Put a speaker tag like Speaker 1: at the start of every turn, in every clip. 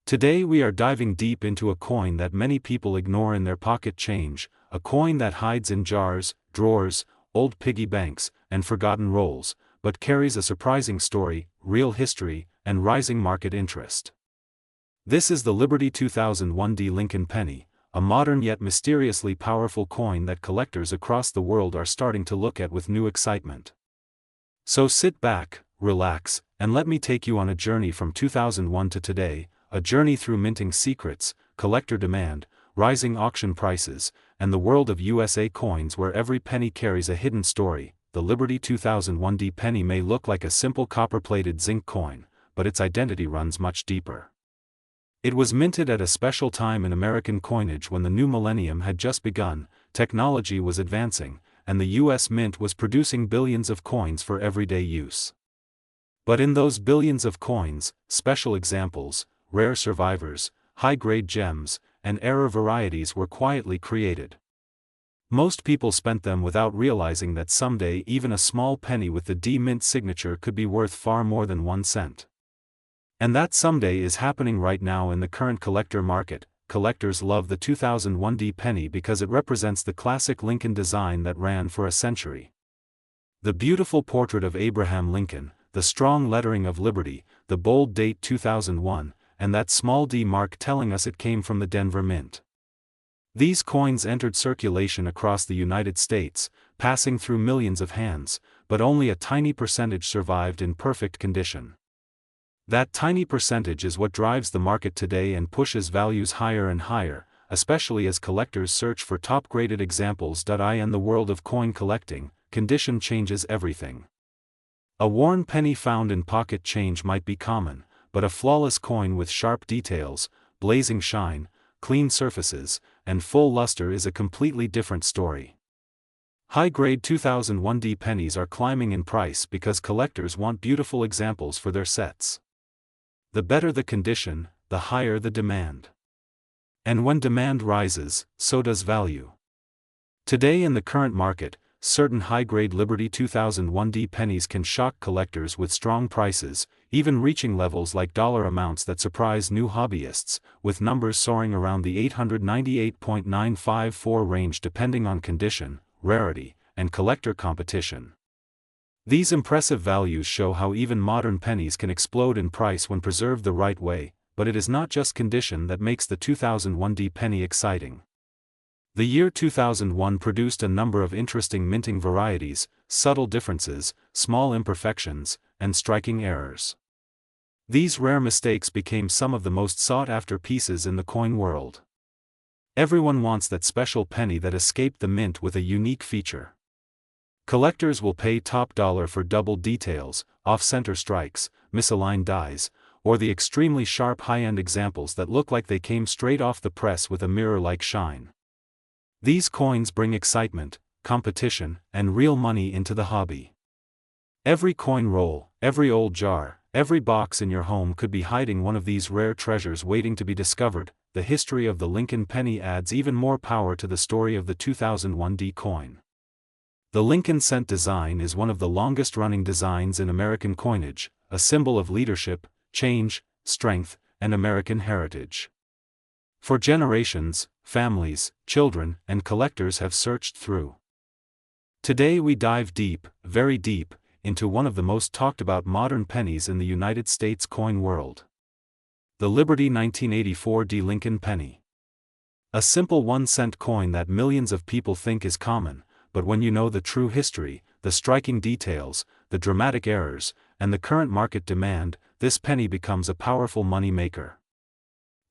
Speaker 1: Today we are diving deep into a coin that many people ignore in their pocket change, a coin that hides in jars, drawers, old piggy banks, and forgotten rolls, but carries a surprising story, real history, and rising market interest. This is the Liberty 2001 Lincoln Penny, a modern yet mysteriously powerful coin that collectors across the world are starting to look at with new excitement. So sit back, relax, and let me take you on a journey from 2001 to today, a journey through minting secrets, collector demand, rising auction prices, and the world of USA coins where every penny carries a hidden story. The Liberty 2001 penny may look like a simple copper-plated zinc coin, but its identity runs much deeper. It was minted at a special time in American coinage when the new millennium had just begun, technology was advancing, and the US Mint was producing billions of coins for everyday use. But in those billions of coins, special examples, rare survivors, high-grade gems, and rare varieties were quietly created. Most people spent them without realizing that someday even a small penny with the D Mint signature could be worth far more than 1 cent. And that someday is happening right now in the current collector market. Collectors love the 2001 penny because it represents the classic Lincoln design that ran for a century. The beautiful portrait of Abraham Lincoln, the strong lettering of Liberty, the bold date 2001, and that small D mark telling us it came from the Denver Mint. These coins entered circulation across the United States, passing through millions of hands, but only a tiny percentage survived in perfect condition. That tiny percentage is what drives the market today and pushes values higher and higher, especially as collectors search for top-graded examples. In the world of coin collecting, condition changes everything. A worn penny found in pocket change might be common, but a flawless coin with sharp details, blazing shine, clean surfaces, and full luster is a completely different story. High-grade 2001 pennies are climbing in price because collectors want beautiful examples for their sets. The better the condition, the higher the demand. And when demand rises, so does value. Today in the current market, certain high-grade Liberty 2001 pennies can shock collectors with strong prices, even reaching levels like dollar amounts that surprise new hobbyists, with numbers soaring around the $898.954 range depending on condition, rarity, and collector competition. These impressive values show how even modern pennies can explode in price when preserved the right way, but it is not just condition that makes the 2001 penny exciting. The year 2001 produced a number of interesting minting varieties, subtle differences, small imperfections, and striking errors. These rare mistakes became some of the most sought-after pieces in the coin world. Everyone wants that special penny that escaped the mint with a unique feature. Collectors will pay top dollar for double details, off-center strikes, misaligned dies, or the extremely sharp high-end examples that look like they came straight off the press with a mirror-like shine. These coins bring excitement, competition, and real money into the hobby. Every coin roll, every old jar, every box in your home could be hiding one of these rare treasures waiting to be discovered. The history of the Lincoln penny adds even more power to the story of the 2001 coin. The Lincoln cent design is one of the longest-running designs in American coinage, a symbol of leadership, change, strength, and American heritage. For generations, families, children, and collectors have searched through. Today we dive deep, very deep, into one of the most talked-about modern pennies in the United States coin world. The Liberty 1984 Lincoln Penny. A simple 1-cent coin that millions of people think is common, but when you know the true history, the striking details, the dramatic errors, and the current market demand, this penny becomes a powerful money maker.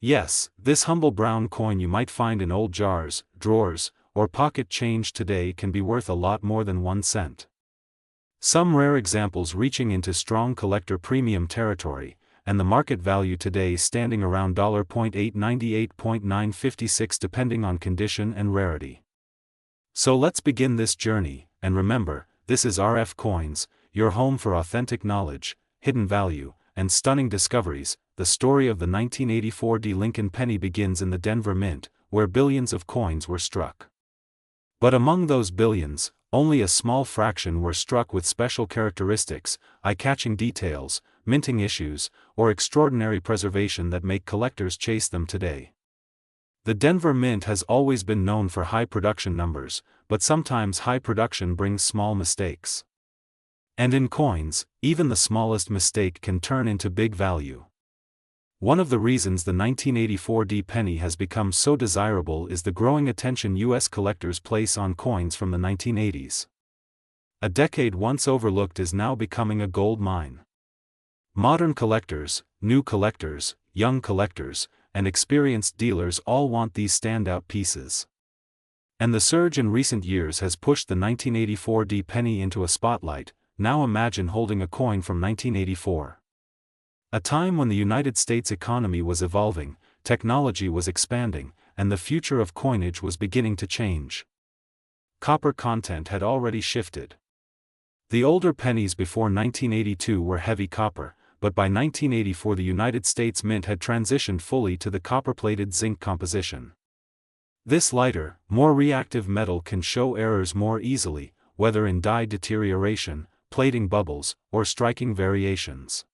Speaker 1: Yes, this humble brown coin you might find in old jars, drawers, or pocket change today can be worth a lot more than 1 cent. Some rare examples reaching into strong collector premium territory, and the market value today standing around $898.956 depending on condition and rarity. So let's begin this journey, and remember, this is RF Coins, your home for authentic knowledge, hidden value, and stunning discoveries. The story of the 1984 Lincoln penny begins in the Denver Mint, where billions of coins were struck. But among those billions, only a small fraction were struck with special characteristics, eye-catching details, minting issues, or extraordinary preservation that make collectors chase them today. The Denver Mint has always been known for high production numbers, but sometimes high production brings small mistakes. And in coins, even the smallest mistake can turn into big value. One of the reasons the 1984 D penny has become so desirable is the growing attention U.S. collectors place on coins from the 1980s. A decade once overlooked is now becoming a gold mine. Modern collectors, new collectors, young collectors, and experienced dealers all want these standout pieces. And the surge in recent years has pushed the 1984 D penny into a spotlight. Now imagine holding a coin from 1984. A time when the United States economy was evolving, technology was expanding, and the future of coinage was beginning to change. Copper content had already shifted. The older pennies before 1982 were heavy copper, but by 1984 the United States Mint had transitioned fully to the copper-plated zinc composition. This lighter, more reactive metal can show errors more easily, whether in die deterioration, plating bubbles, or striking variations.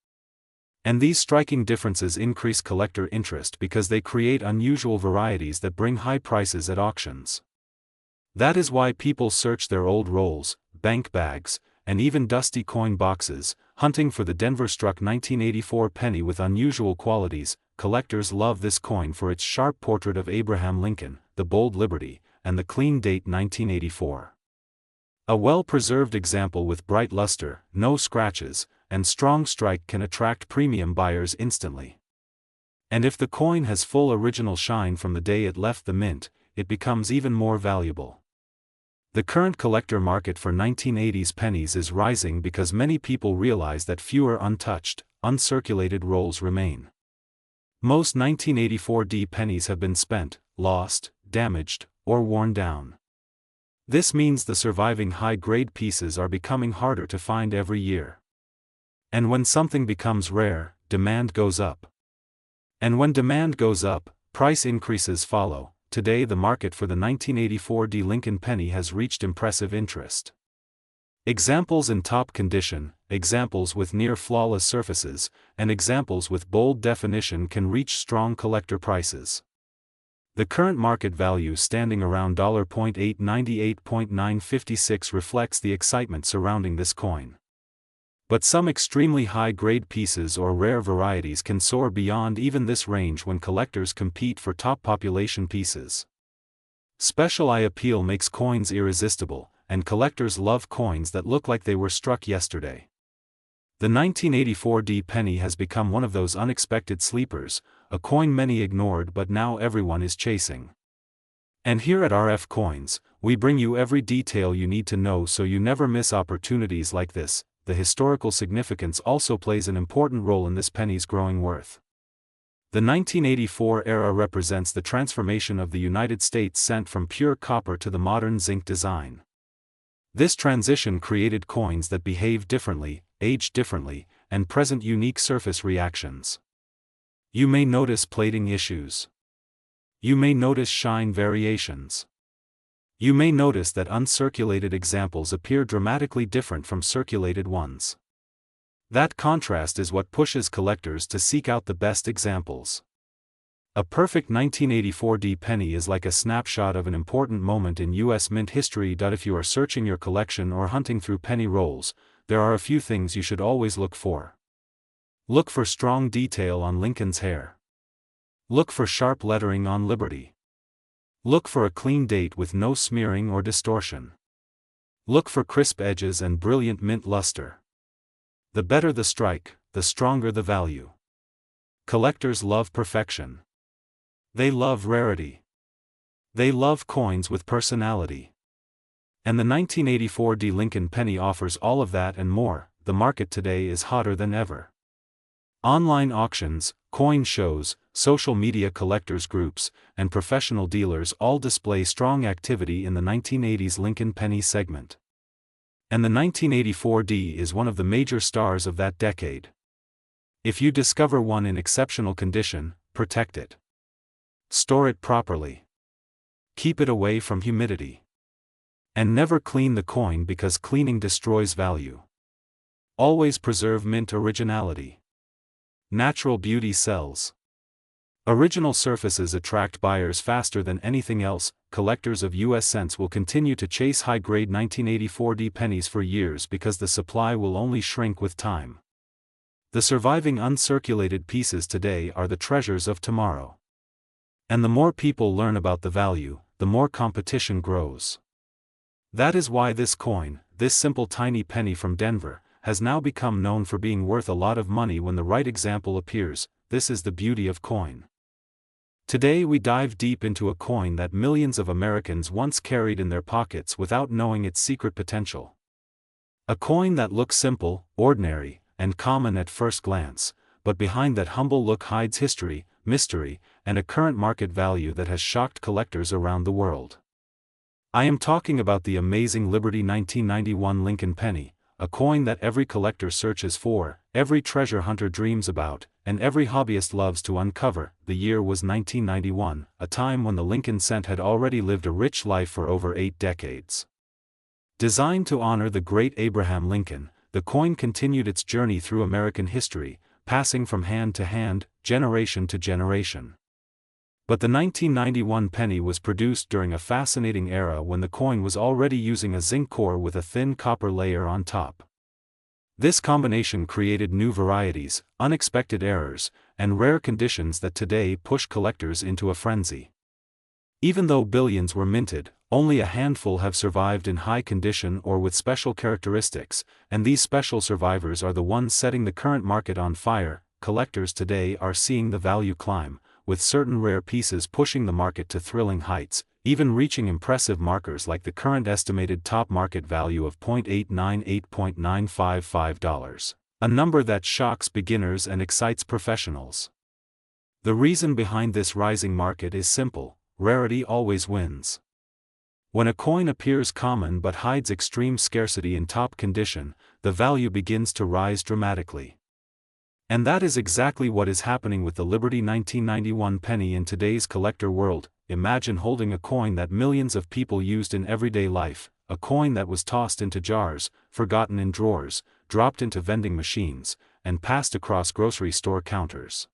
Speaker 1: And these striking differences increase collector interest because they create unusual varieties that bring high prices at auctions. That is why people search their old rolls, bank bags, and even dusty coin boxes, hunting for the Denver-struck 1984 penny with unusual qualities. Collectors love this coin for its sharp portrait of Abraham Lincoln, the bold Liberty, and the clean date 1984. A well-preserved example with bright luster, no scratches, and strong strike can attract premium buyers instantly. And if the coin has full original shine from the day it left the mint, it becomes even more valuable. The current collector market for 1980s pennies is rising because many people realize that fewer untouched, uncirculated rolls remain. Most 1984 D pennies have been spent, lost, damaged, or worn down. This means the surviving high-grade pieces are becoming harder to find every year. And when something becomes rare, demand goes up. And when demand goes up, price increases follow. Today the market for the 1984 D Lincoln penny has reached impressive interest. Examples in top condition, examples with near-flawless surfaces, and examples with bold definition can reach strong collector prices. The current market value standing around $.898.956 reflects the excitement surrounding this coin. But some extremely high-grade pieces or rare varieties can soar beyond even this range when collectors compete for top population pieces. Special eye appeal makes coins irresistible, and collectors love coins that look like they were struck yesterday. The 1984 D penny has become one of those unexpected sleepers, a coin many ignored but now everyone is chasing. And here at RF Coins, we bring you every detail you need to know so you never miss opportunities like this. The historical significance also plays an important role in this penny's growing worth. The 1984 era represents the transformation of the United States Cent from pure copper to the modern zinc design. This transition created coins that behave differently, age differently, and present unique surface reactions. You may notice plating issues. You may notice shine variations. You may notice that uncirculated examples appear dramatically different from circulated ones. That contrast is what pushes collectors to seek out the best examples. A perfect 1984 D penny is like a snapshot of an important moment in U.S. mint history. If you are searching your collection or hunting through penny rolls, there are a few things you should always look for. Look for strong detail on Lincoln's hair. Look for sharp lettering on Liberty. Look for a clean date with no smearing or distortion. Look for crisp edges and brilliant mint luster. The better the strike, the stronger the value. Collectors love perfection. They love rarity. They love coins with personality. And the 1984 D Lincoln penny offers all of that and more. The market today is hotter than ever. Online auctions, coin shows, social media collectors groups, and professional dealers all display strong activity in the 1980s Lincoln penny segment. And the 1984 D is one of the major stars of that decade. If you discover one in exceptional condition, protect it. Store it properly. Keep it away from humidity. And never clean the coin because cleaning destroys value. Always preserve mint originality. Natural beauty sells. Original surfaces attract buyers faster than anything else. Collectors of US cents will continue to chase high-grade 1984 pennies for years because the supply will only shrink with time. The surviving uncirculated pieces today are the treasures of tomorrow. And the more people learn about the value, the more competition grows. That is why this coin, this simple tiny penny from Denver, has now become known for being worth a lot of money when the right example appears. This is the beauty of coin. Today we dive deep into a coin that millions of Americans once carried in their pockets without knowing its secret potential. A coin that looks simple, ordinary, and common at first glance, but behind that humble look hides history, mystery, and a current market value that has shocked collectors around the world. I am talking about the amazing Liberty 1991 Lincoln penny, a coin that every collector searches for, every treasure hunter dreams about, and every hobbyist loves to uncover. The year was 1991, a time when the Lincoln cent had already lived a rich life for over 8 decades. Designed to honor the great Abraham Lincoln, the coin continued its journey through American history, passing from hand to hand, generation to generation. But the 1991 penny was produced during a fascinating era when the coin was already using a zinc core with a thin copper layer on top. This combination created new varieties, unexpected errors, and rare conditions that today push collectors into a frenzy. Even though billions were minted, only a handful have survived in high condition or with special characteristics, and these special survivors are the ones setting the current market on fire. Collectors today are seeing the value climb, with certain rare pieces pushing the market to thrilling heights, even reaching impressive markers like the current estimated top market value of $898.955, a number that shocks beginners and excites professionals. The reason behind this rising market is simple: rarity always wins. When a coin appears common but hides extreme scarcity in top condition, the value begins to rise dramatically. And that is exactly what is happening with the Liberty 1991 penny in today's collector world. Imagine holding a coin that millions of people used in everyday life, a coin that was tossed into jars, forgotten in drawers, dropped into vending machines, and passed across grocery store counters.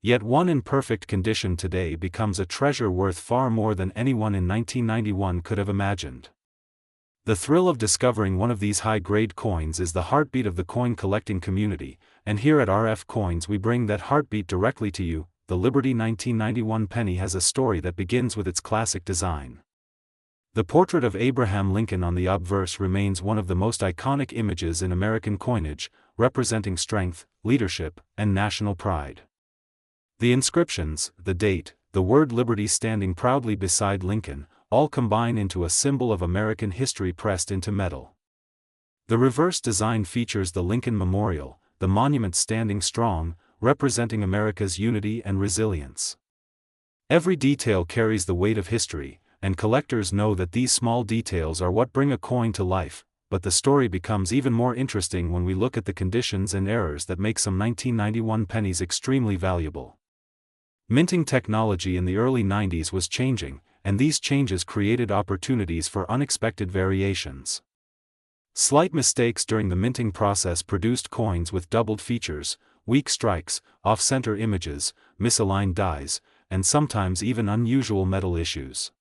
Speaker 1: Yet one in perfect condition today becomes a treasure worth far more than anyone in 1991 could have imagined. The thrill of discovering one of these high-grade coins is the heartbeat of the coin collecting community, and here at RF Coins we bring that heartbeat directly to you. The Liberty 1991 penny has a story that begins with its classic design. The portrait of Abraham Lincoln on the obverse remains one of the most iconic images in American coinage, representing strength, leadership, and national pride. The inscriptions, the date, the word Liberty standing proudly beside Lincoln, all combine into a symbol of American history pressed into metal. The reverse design features the Lincoln Memorial, the monument standing strong, representing America's unity and resilience. Every detail carries the weight of history, and collectors know that these small details are what bring a coin to life, but the story becomes even more interesting when we look at the conditions and errors that make some 1991 pennies extremely valuable. Minting technology in the early 90s was changing, and these changes created opportunities for unexpected variations. Slight mistakes during the minting process produced coins with doubled features, weak strikes, off-center images, misaligned dies, and sometimes even unusual metal issues.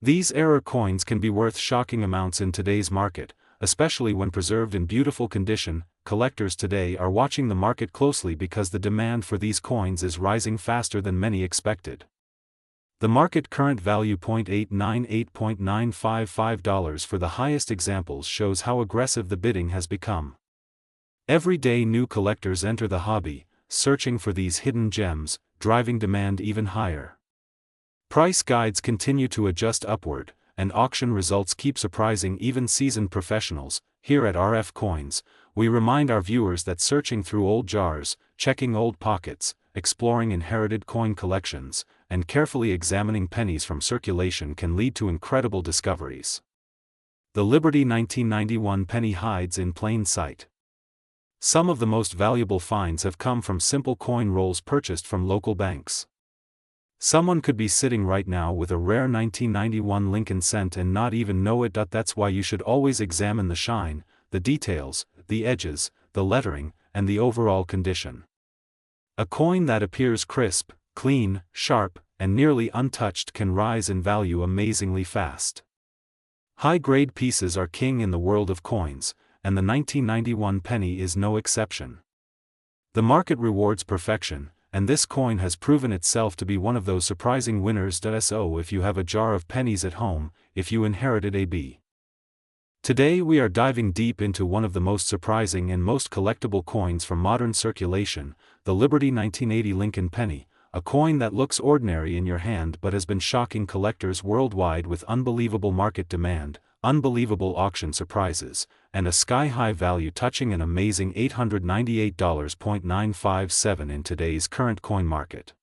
Speaker 1: These error coins can be worth shocking amounts in today's market, especially when preserved in beautiful condition. Collectors today are watching the market closely because the demand for these coins is rising faster than many expected. The market current value $898.955 for the highest examples shows how aggressive the bidding has become. Every day new collectors enter the hobby, searching for these hidden gems, driving demand even higher. Price guides continue to adjust upward, and auction results keep surprising even seasoned professionals. Here at RF Coins, we remind our viewers that searching through old jars, checking old pockets, exploring inherited coin collections, and carefully examining pennies from circulation can lead to incredible discoveries. The Liberty 1991 penny hides in plain sight. Some of the most valuable finds have come from simple coin rolls purchased from local banks. Someone could be sitting right now with a rare 1991 Lincoln cent and not even know it. That's why you should always examine the shine, the details, the edges, the lettering, and the overall condition. A coin that appears crisp, clean, sharp, and nearly untouched can rise in value amazingly fast. High-grade pieces are king in the world of coins, and the 1991 penny is no exception. The market rewards perfection, and this coin has proven itself to be one of those surprising winners. So if you have a jar of pennies at home, if you inherited a B. Today we are diving deep into one of the most surprising and most collectible coins from modern circulation, the Liberty 1980 Lincoln penny, a coin that looks ordinary in your hand but has been shocking collectors worldwide with unbelievable market demand, unbelievable auction surprises, and a sky-high value touching an amazing $898.957 in today's current coin market.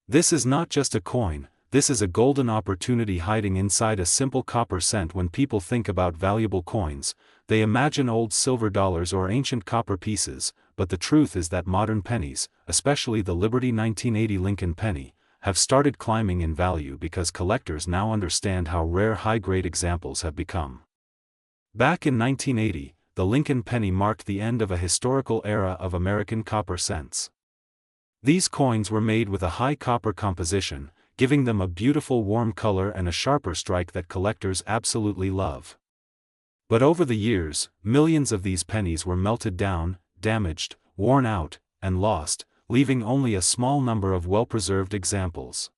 Speaker 1: This is not just a coin, this is a golden opportunity hiding inside a simple copper cent. When people think about valuable coins, they imagine old silver dollars or ancient copper pieces, but the truth is that modern pennies, especially the Liberty 1980 Lincoln penny, have started climbing in value because collectors now understand how rare high-grade examples have become. Back in 1980, the Lincoln penny marked the end of a historical era of American copper cents. These coins were made with a high copper composition, giving them a beautiful warm color and a sharper strike that collectors absolutely love. But over the years, millions of these pennies were melted down, damaged, worn out, and lost, leaving only a small number of well-preserved examples.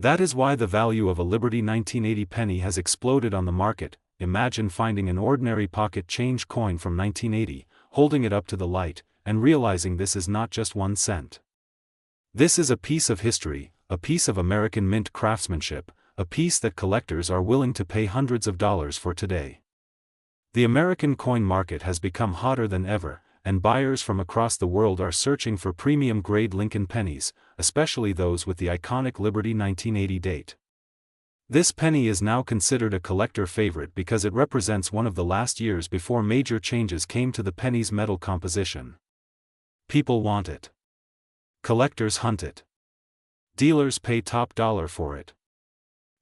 Speaker 1: That is why the value of a Liberty 1980 penny has exploded on the market. Imagine finding an ordinary pocket change coin from 1980, holding it up to the light, and realizing this is not just 1 cent. This is a piece of history, a piece of American mint craftsmanship, a piece that collectors are willing to pay hundreds of dollars for today. The American coin market has become hotter than ever, and buyers from across the world are searching for premium-grade Lincoln pennies, especially those with the iconic Liberty 1980 date. This penny is now considered a collector favorite because it represents one of the last years before major changes came to the penny's metal composition. People want it. Collectors hunt it. Dealers pay top dollar for it.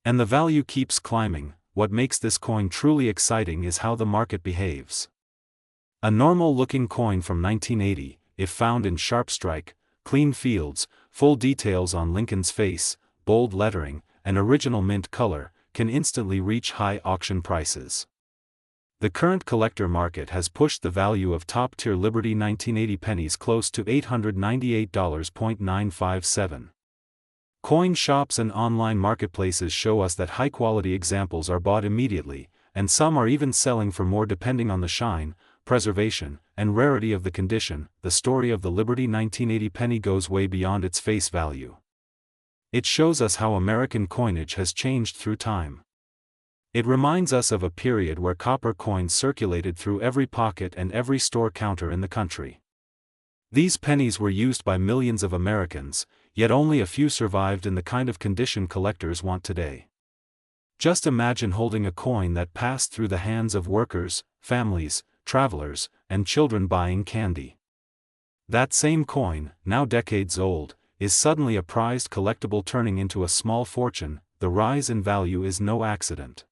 Speaker 1: And the value keeps climbing. What makes this coin truly exciting is how the market behaves. A normal-looking coin from 1980, if found in sharp strike, clean fields, full details on Lincoln's face, bold lettering, and original mint color, can instantly reach high auction prices. The current collector market has pushed the value of top-tier Liberty 1980 pennies close to $898.957. Coin shops and online marketplaces show us that high-quality examples are bought immediately, and some are even selling for more depending on the shine, preservation, and rarity of the condition. The story of the Liberty 1980 penny goes way beyond its face value. It shows us how American coinage has changed through time. It reminds us of a period where copper coins circulated through every pocket and every store counter in the country. These pennies were used by millions of Americans, yet only a few survived in the kind of condition collectors want today. Just imagine holding a coin that passed through the hands of workers, families, travelers, and children buying candy. That same coin, now decades old, is suddenly a prized collectible turning into a small fortune. The rise in value is no accident.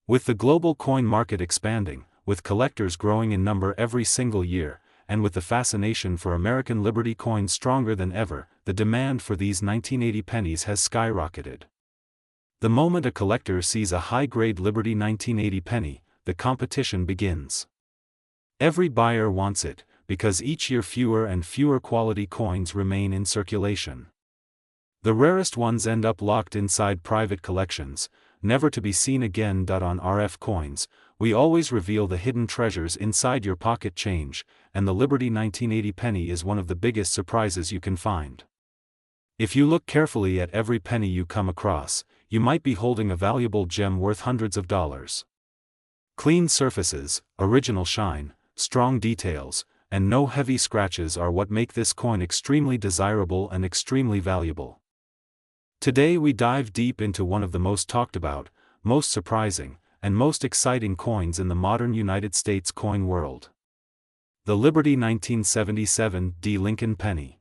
Speaker 1: With the global coin market expanding, with collectors growing in number every single year, and with the fascination for American Liberty coins stronger than ever, the demand for these 1980 pennies has skyrocketed. The moment a collector sees a high-grade Liberty 1980 penny, the competition begins. Every buyer wants it, because each year fewer and fewer quality coins remain in circulation. The rarest ones end up locked inside private collections, never to be seen again. On RF Coins, we always reveal the hidden treasures inside your pocket change, and the Liberty 1980 penny is one of the biggest surprises you can find. If you look carefully at every penny you come across, you might be holding a valuable gem worth hundreds of dollars. Clean surfaces, original shine, strong details, and no heavy scratches are what make this coin extremely desirable and extremely valuable. Today we dive deep into one of the most talked about, most surprising, and most exciting coins in the modern United States coin world. The Liberty 1977 D. Lincoln penny.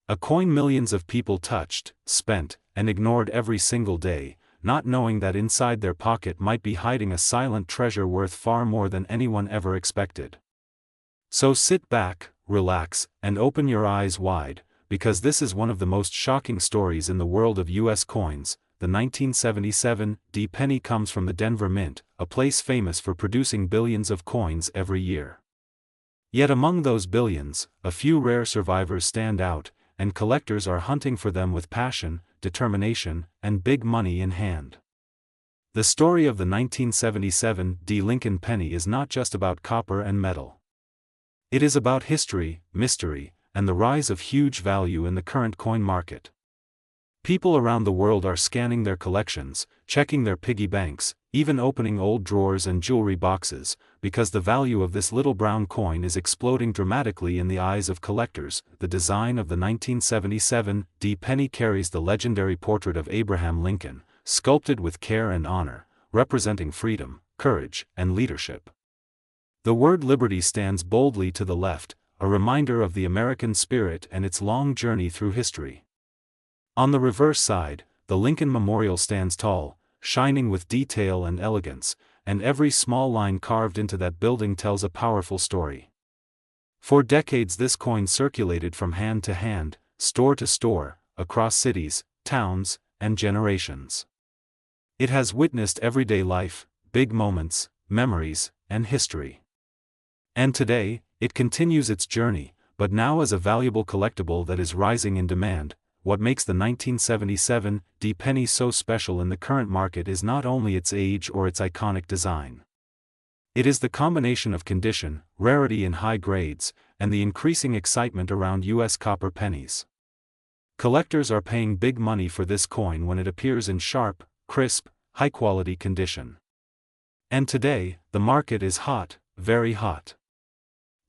Speaker 1: A coin millions of people touched, spent, and ignored every single day, not knowing that inside their pocket might be hiding a silent treasure worth far more than anyone ever expected. So sit back, relax, and open your eyes wide, because this is one of the most shocking stories in the world of US coins. The 1977 D penny comes from the Denver Mint, a place famous for producing billions of coins every year. Yet among those billions, a few rare survivors stand out, and collectors are hunting for them with passion, determination, and big money in hand. The story of the 1977 D Lincoln penny is not just about copper and metal. It is about history, mystery, and the rise of huge value in the current coin market. People around the world are scanning their collections, checking their piggy banks, even opening old drawers and jewelry boxes, because the value of this little brown coin is exploding dramatically in the eyes of collectors. The design of the 1977 D penny carries the legendary portrait of Abraham Lincoln, sculpted with care and honor, representing freedom, courage, and leadership. The word liberty stands boldly to the left, a reminder of the American spirit and its long journey through history. On the reverse side, the Lincoln Memorial stands tall, shining with detail and elegance, and every small line carved into that building tells a powerful story. For decades this coin circulated from hand to hand, store to store, across cities, towns, and generations. It has witnessed everyday life, big moments, memories, and history. And today, it continues its journey, but now as a valuable collectible that is rising in demand. What makes the 1977 D penny so special in the current market is not only its age or its iconic design. It is the combination of condition, rarity in high grades, and the increasing excitement around US copper pennies. Collectors are paying big money for this coin when it appears in sharp, crisp, high-quality condition. And today, the market is hot, very hot.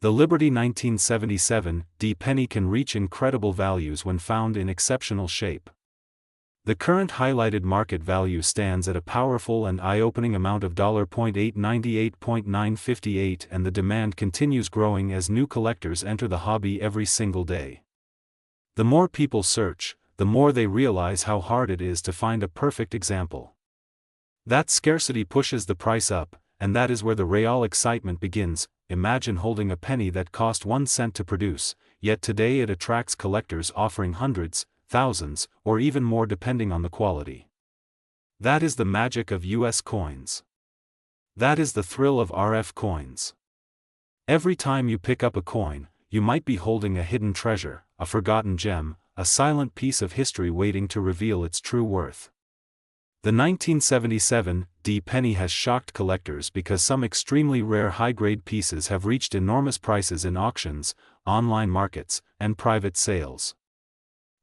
Speaker 1: The Liberty 1977 D penny can reach incredible values when found in exceptional shape. The current highlighted market value stands at a powerful and eye-opening amount of $898.958, and the demand continues growing as new collectors enter the hobby every single day. The more people search, the more they realize how hard it is to find a perfect example. That scarcity pushes the price up, and that is where the real excitement begins. Imagine holding a penny that cost 1 cent to produce, yet today it attracts collectors offering hundreds, thousands, or even more depending on the quality. That is the magic of US coins. That is the thrill of RF coins. Every time you pick up a coin, you might be holding a hidden treasure, a forgotten gem, a silent piece of history waiting to reveal its true worth. The 1977 D penny has shocked collectors because some extremely rare high-grade pieces have reached enormous prices in auctions, online markets, and private sales.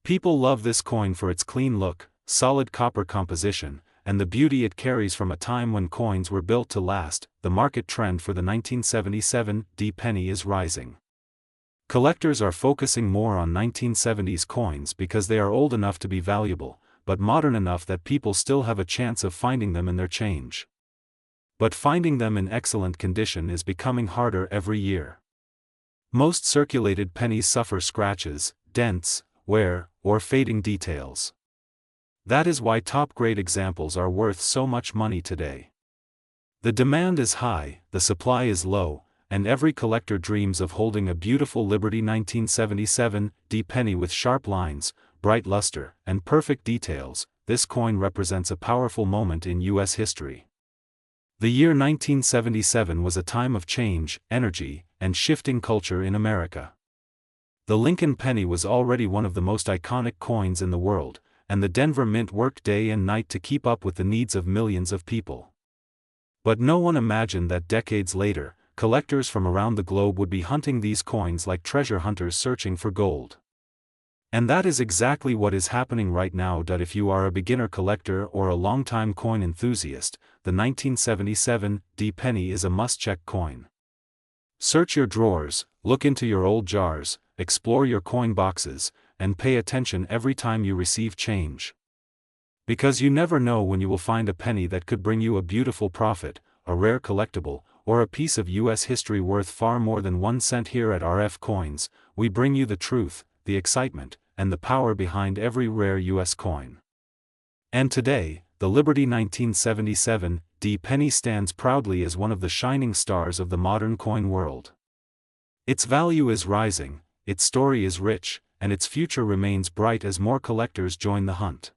Speaker 1: People love this coin for its clean look, solid copper composition, and the beauty it carries from a time when coins were built to last. The market trend for the 1977 D penny is rising. Collectors are focusing more on 1970s coins because they are old enough to be valuable, but modern enough that people still have a chance of finding them in their change. But finding them in excellent condition is becoming harder every year. Most circulated pennies suffer scratches, dents, wear, or fading details. That is why top-grade examples are worth so much money today. The demand is high, the supply is low, and every collector dreams of holding a beautiful Liberty 1977 D penny with sharp lines, bright luster, and perfect details. This coin represents a powerful moment in US history. The year 1977 was a time of change, energy, and shifting culture in America. The Lincoln penny was already one of the most iconic coins in the world, and the Denver Mint worked day and night to keep up with the needs of millions of people. But no one imagined that decades later, collectors from around the globe would be hunting these coins like treasure hunters searching for gold. And that is exactly what is happening right now. If you are a beginner collector or a long-time coin enthusiast, the 1977 D penny is a must-check coin. Search your drawers, look into your old jars, explore your coin boxes, and pay attention every time you receive change. Because you never know when you will find a penny that could bring you a beautiful profit, a rare collectible, or a piece of US history worth far more than 1 cent. Here at RF Coins, we bring you the truth, the excitement, and the power behind every rare US coin. And today, the Liberty 1977 D penny stands proudly as one of the shining stars of the modern coin world. Its value is rising, its story is rich, and its future remains bright as more collectors join the hunt.